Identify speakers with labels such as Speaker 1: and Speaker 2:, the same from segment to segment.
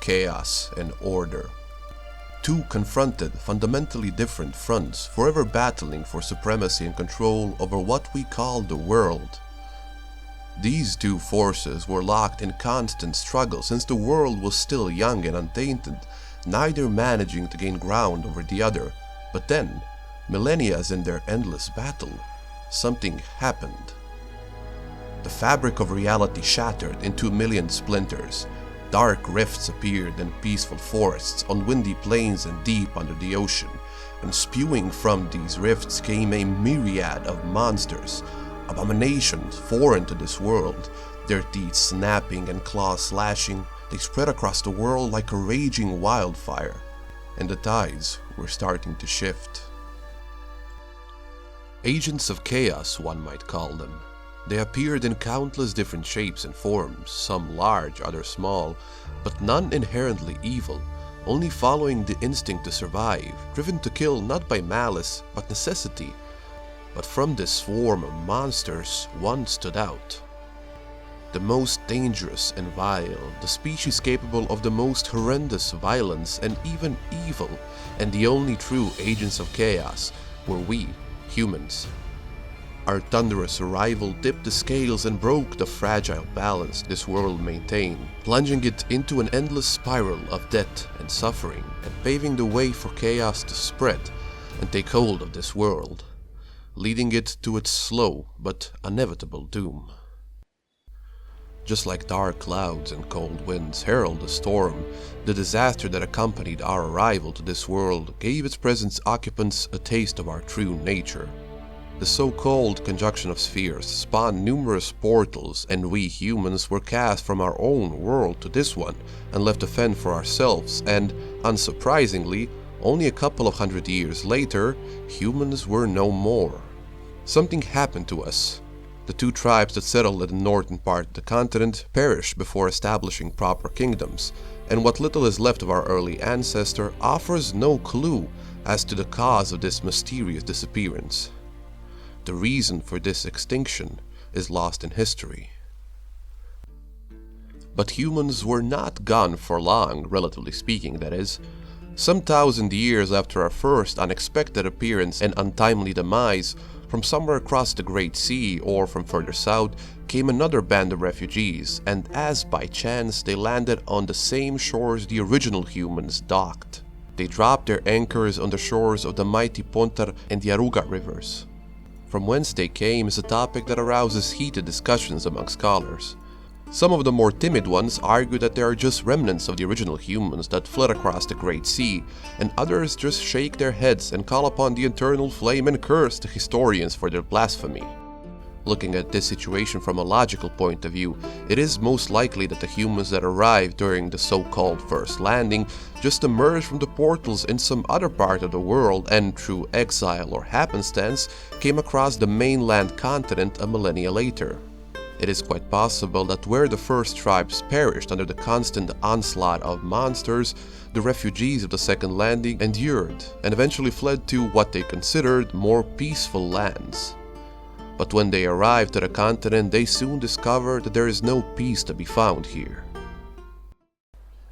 Speaker 1: chaos and order. Two confronted, fundamentally different fronts, forever battling for supremacy and control over what we call the world. These two forces were locked in constant struggle since the world was still young and untainted, neither managing to gain ground over the other. But then, millennia in their endless battle, something happened. The fabric of reality shattered into a million splinters. Dark rifts appeared in peaceful forests, on windy plains and deep under the ocean, and spewing from these rifts came a myriad of monsters, abominations foreign to this world. Their teeth snapping and claws slashing, they spread across the world like a raging wildfire, and the tides were starting to shift. Agents of chaos, one might call them. They appeared in countless different shapes and forms, some large, others small, but none inherently evil, only following the instinct to survive, driven to kill not by malice but necessity. But from this swarm of monsters, one stood out. The most dangerous and vile, the species capable of the most horrendous violence and even evil, and the only true agents of chaos were we, humans. Our thunderous arrival tipped the scales and broke the fragile balance this world maintained, plunging it into an endless spiral of death and suffering, and paving the way for chaos to spread and take hold of this world, leading it to its slow but inevitable doom. Just like dark clouds and cold winds herald a storm, the disaster that accompanied our arrival to this world gave its present occupants a taste of our true nature. The so-called conjunction of spheres spawned numerous portals, and we humans were cast from our own world to this one and left to fend for ourselves, and, unsurprisingly, only a couple of 100 years later, humans were no more. Something happened to us. The two tribes that settled in the northern part of the continent perished before establishing proper kingdoms, and what little is left of our early ancestor offers no clue as to the cause of this mysterious disappearance. The reason for this extinction is lost in history. But humans were not gone for long, relatively speaking, that is. Some 1,000 years after our first unexpected appearance and untimely demise, from somewhere across the Great Sea or from further south came another band of refugees, and as by chance they landed on the same shores the original humans docked. They dropped their anchors on the shores of the mighty Pontar and Yaruga rivers. From whence they came is a topic that arouses heated discussions among scholars. Some of the more timid ones argue that they are just remnants of the original humans that fled across the Great Sea, and others just shake their heads and call upon the eternal flame and curse the historians for their blasphemy. Looking at this situation from a logical point of view, it is most likely that the humans that arrived during the so-called first landing just emerged from the portals in some other part of the world and, through exile or happenstance, came across the mainland continent a millennia later. It is quite possible that where the first tribes perished under the constant onslaught of monsters, the refugees of the second landing endured and eventually fled to what they considered more peaceful lands. But when they arrived to the continent, they soon discovered that there is no peace to be found here.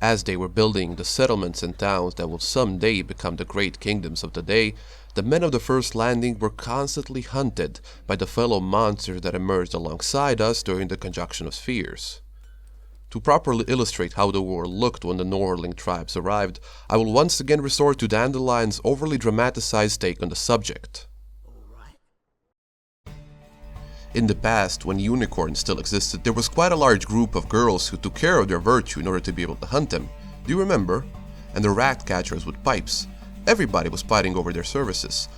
Speaker 1: As they were building the settlements and towns that will someday become the great kingdoms of the day, the men of the first landing were constantly hunted by the fellow monsters that emerged alongside us during the conjunction of spheres. To properly illustrate how the world looked when the Norling tribes arrived, I will once again resort to Dandelion's overly dramatized take on the subject. In the past, when unicorns still existed, there was quite a large group of girls who took care of their virtue in order to be able to hunt them. Do you remember? And the rat catchers with pipes. Everybody was fighting over their services.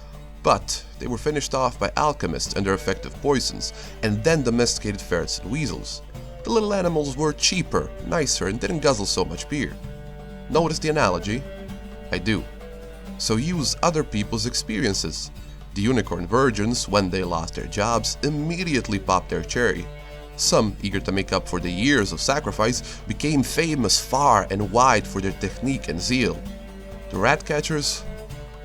Speaker 1: But they were finished off by alchemists and their effective poisons, and then domesticated ferrets and weasels. The little animals were cheaper, nicer, and didn't guzzle so much beer. Notice the analogy? I do. So use other people's experiences. The unicorn virgins, when they lost their jobs, immediately popped their cherry. Some, eager to make up for the years of sacrifice, became famous far and wide for their technique and zeal. The rat catchers?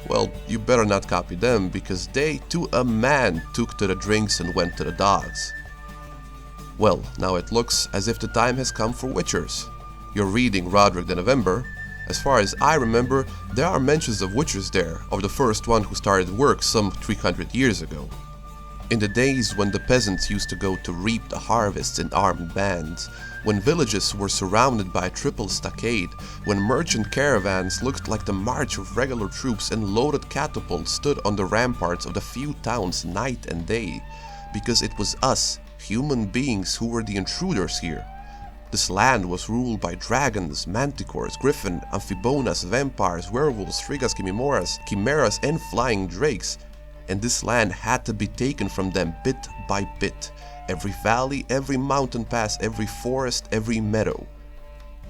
Speaker 1: Well, you better not copy them, because they, to a man, took to the drinks and went to the dogs. Well, now it looks as if the time has come for witchers. You're reading Roderick the November. As far as I remember, there are mentions of witches there, of the first one who started work some 300 years ago. In the days when the peasants used to go to reap the harvests in armed bands, when villages were surrounded by a triple stockade, when merchant caravans looked like the march of regular troops and loaded catapults stood on the ramparts of the few towns night and day, because it was us, human beings, who were the intruders here. This land was ruled by dragons, manticores, griffin, amphibonas, vampires, werewolves, strigas, chimeras, and flying drakes. And this land had to be taken from them bit by bit. Every valley, every mountain pass, every forest, every meadow.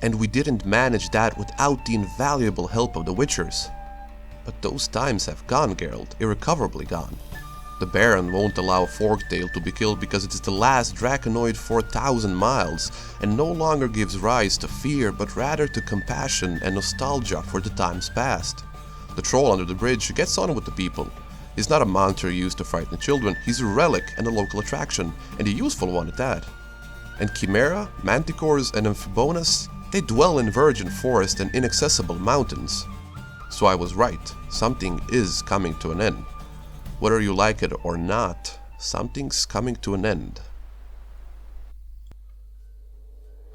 Speaker 1: And we didn't manage that without the invaluable help of the Witchers. But those times have gone, Geralt, irrecoverably gone. The Baron won't allow Forktail to be killed because it is the last Draconoid for 1,000 miles, and no longer gives rise to fear, but rather to compassion and nostalgia for the times past. The troll under the bridge gets on with the people. He's not a monster used to frighten children, he's a relic and a local attraction, and a useful one at that. And Chimera, Manticores, and Amphibonas, they dwell in virgin forest and inaccessible mountains. So I was right, something is coming to an end. Whether you like it or not, something's coming to an end.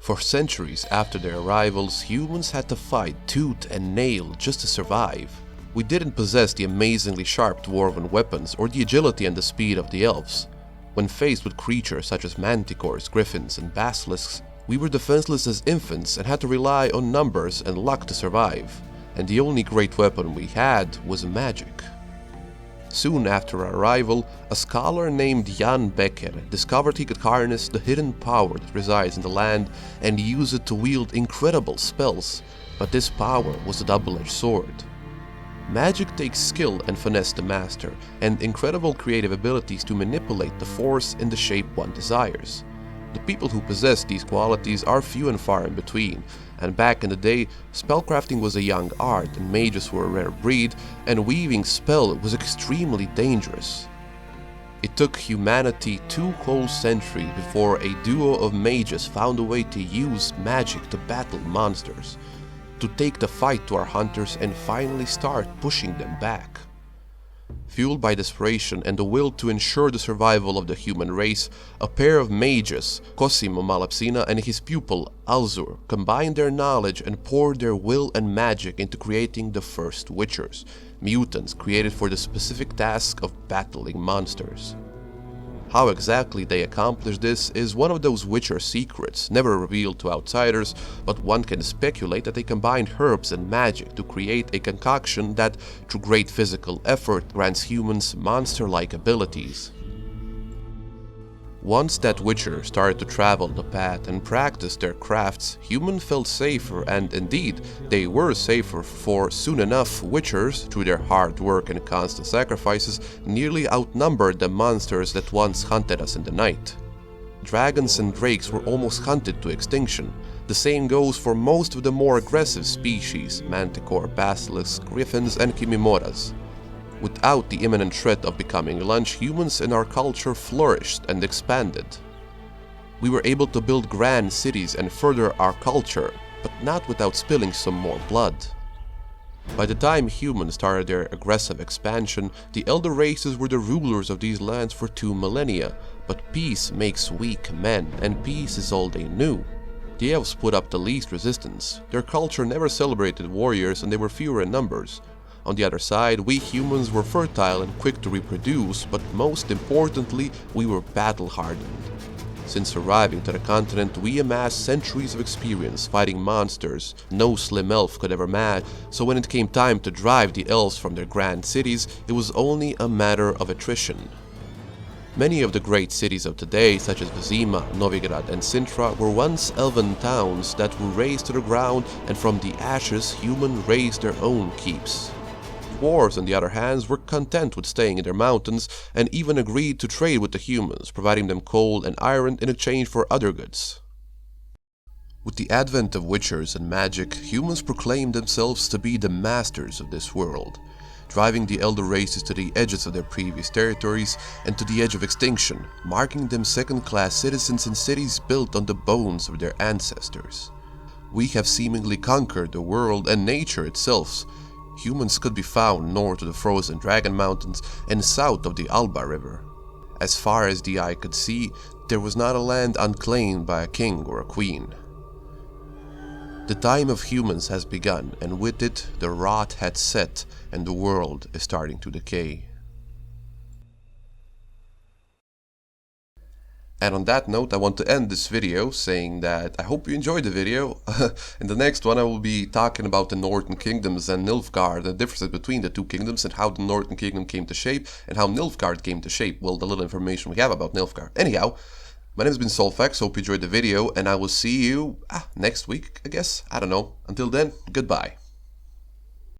Speaker 1: For centuries after their arrivals, humans had to fight tooth and nail just to survive. We didn't possess the amazingly sharp dwarven weapons or the agility and the speed of the elves. When faced with creatures such as manticores, griffins, and basilisks, we were defenseless as infants and had to rely on numbers and luck to survive. And the only great weapon we had was magic. Soon after our arrival, a scholar named Jan Becker discovered he could harness the hidden power that resides in the land and use it to wield incredible spells, but this power was a double-edged sword. Magic takes skill and finesse to master, and incredible creative abilities to manipulate the force in the shape one desires. The people who possess these qualities are few and far in between, and back in the day, spellcrafting was a young art and mages were a rare breed, and weaving spell was extremely dangerous. It took humanity 2 whole centuries before a duo of mages found a way to use magic to battle monsters, to take the fight to our hunters and finally start pushing them back. Fueled by desperation and the will to ensure the survival of the human race, a pair of mages, Cosimo Malapsina and his pupil Alzur, combined their knowledge and poured their will and magic into creating the first Witchers, mutants created for the specific task of battling monsters. How exactly they accomplished this is one of those Witcher secrets, never revealed to outsiders, but one can speculate that they combined herbs and magic to create a concoction that, through great physical effort, grants humans monster-like abilities. Once that Witcher started to travel the path and practice their crafts, humans felt safer, and indeed, they were safer, for soon enough Witchers, through their hard work and constant sacrifices, nearly outnumbered the monsters that once hunted us in the night. Dragons and drakes were almost hunted to extinction. The same goes for most of the more aggressive species, manticore, basilisks, griffins, and chimeras. Without the imminent threat of becoming lunch, humans in our culture flourished and expanded. We were able to build grand cities and further our culture, but not without spilling some more blood. By the time humans started their aggressive expansion, the elder races were the rulers of these lands for 2 millennia, but peace makes weak men, and peace is all they knew. The elves put up the least resistance. Their culture never celebrated warriors and they were fewer in numbers. On the other side, we humans were fertile and quick to reproduce, but most importantly, we were battle-hardened. Since arriving to the continent, we amassed centuries of experience fighting monsters no slim elf could ever match, so when it came time to drive the elves from their grand cities, it was only a matter of attrition. Many of the great cities of today, such as Vizima, Novigrad, and Sintra, were once elven towns that were razed to the ground, and from the ashes, humans raised their own keeps. Dwarves, on the other hand, were content with staying in their mountains and even agreed to trade with the humans, providing them coal and iron in exchange for other goods. With the advent of Witchers and magic, humans proclaimed themselves to be the masters of this world, driving the elder races to the edges of their previous territories and to the edge of extinction, marking them second-class citizens in cities built on the bones of their ancestors. We have seemingly conquered the world and nature itself. Humans could be found north of the frozen Dragon Mountains and south of the Alba River. As far as the eye could see, there was not a land unclaimed by a king or a queen. The time of humans has begun, and with it the rot had set and the world is starting to decay. And on that note, I want to end this video saying that I hope you enjoyed the video. In the next one I will be talking about the Northern Kingdoms and Nilfgaard, the differences between the two kingdoms and how the Northern Kingdom came to shape and how Nilfgaard came to shape, well, the little information we have about Nilfgaard. Anyhow, my name has been Soulfax, hope you enjoyed the video, and I will see you next week, I guess. I don't know. Until then, goodbye.